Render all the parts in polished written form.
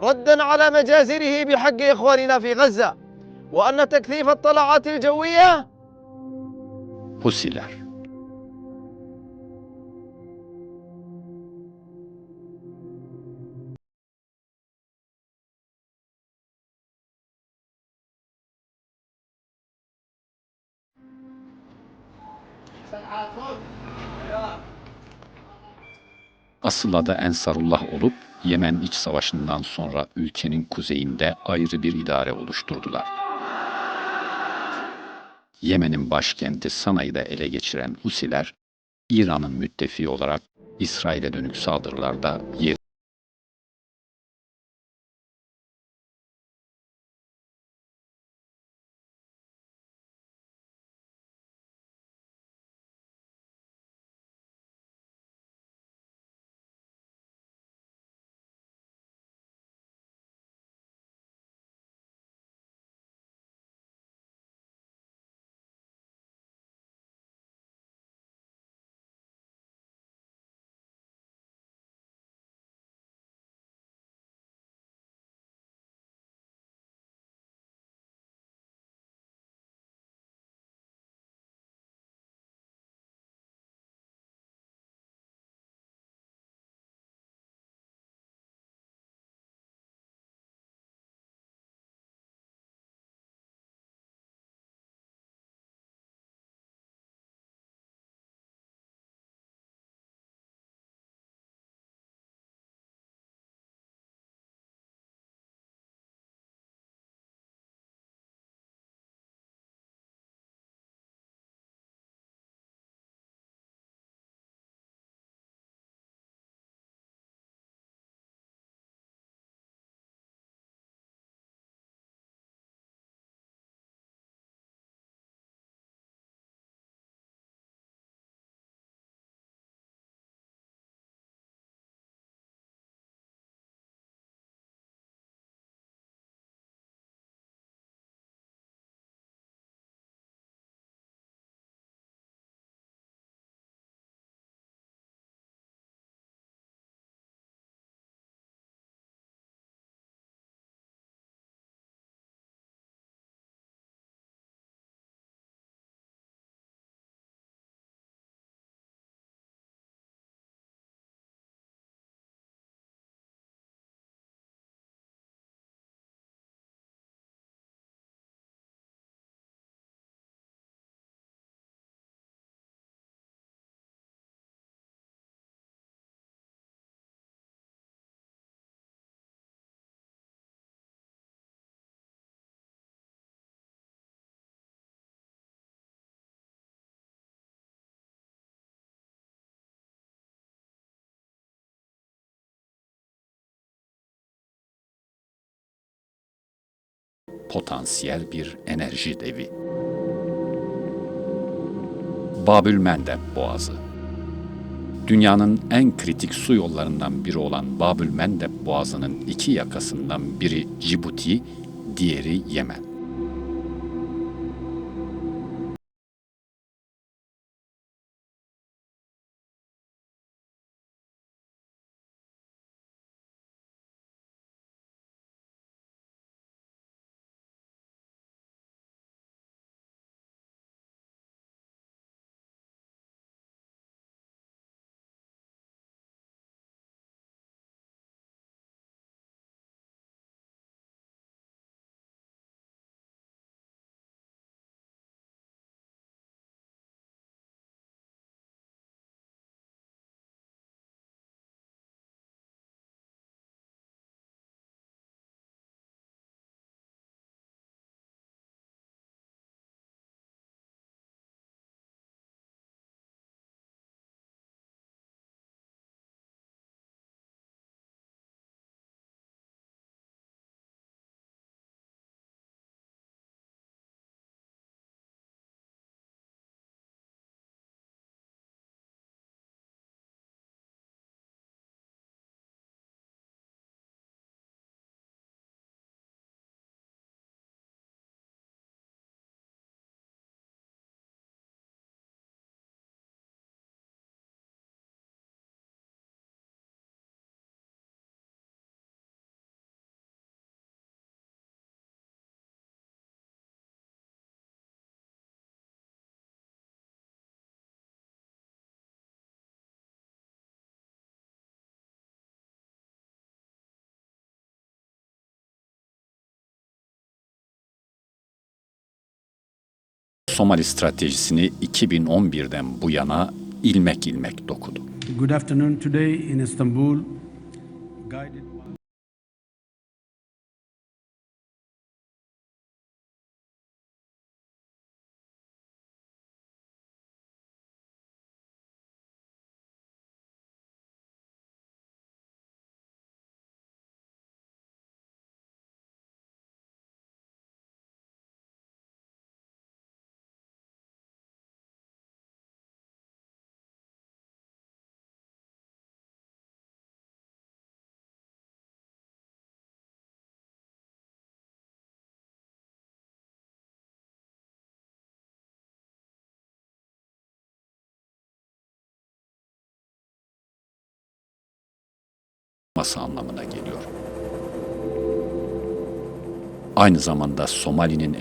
ردا على مجازره بحق إخواننا في غزة، وأن تكثيف الطلعات الجوية. Husiler. Asıl adı Ensarullah olup Yemen İç Savaşı'ndan sonra ülkenin kuzeyinde ayrı bir idare oluşturdular. Yemen'in başkenti Sana'yı da ele geçiren Husiler, İran'ın müttefiği olarak İsrail'e dönük saldırılarda yer potansiyel bir enerji devi. Babülmendeb Boğazı. Dünyanın en kritik su yollarından biri olan Babülmendeb Boğazı'nın iki yakasından biri Cibuti, diğeri Yemen. Somali stratejisini 2011'den bu yana ilmek ilmek dokudu. Good afternoon. Today in Istanbul, guided by anlamına geliyor. Aynı zamanda Somali'nin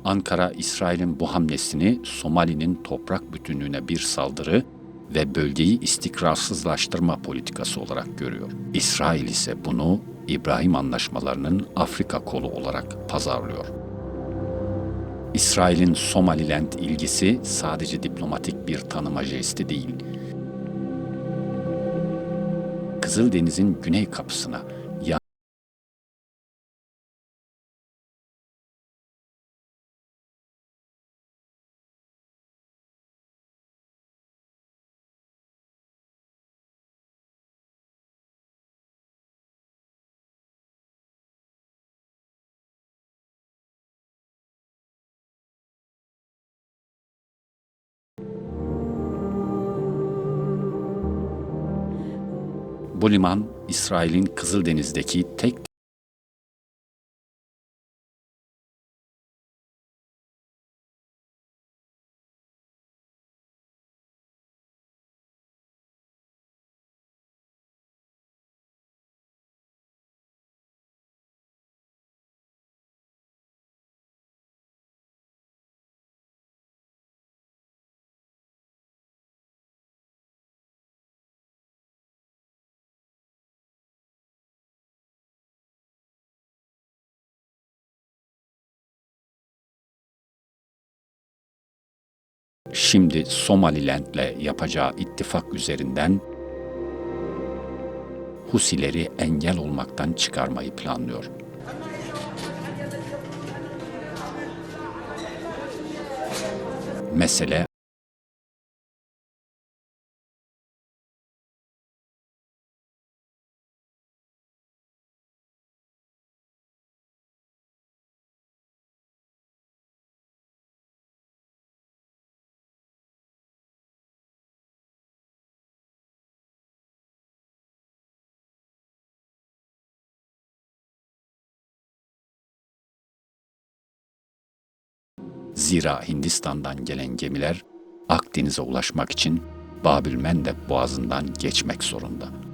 Ankara, İsrail'in bu hamlesini Somali'nin toprak bütünlüğüne bir saldırı ve bölgeyi istikrarsızlaştırma politikası olarak görüyor. İsrail ise bunu İbrahim Anlaşmalarının Afrika kolu olarak pazarlıyor. İsrail'in Somaliland ilgisi sadece diplomatik bir tanıma jesti değil. Kızıldeniz'in güney kapısına, bu liman, İsrail'in Kızıldeniz'deki tek şimdi Somaliland'le yapacağı ittifak üzerinden Husileri engel olmaktan çıkarmayı planlıyor. Mesele zira Hindistan'dan gelen gemiler Akdeniz'e ulaşmak için Bab-ül Mendeb Boğazı'ndan geçmek zorunda.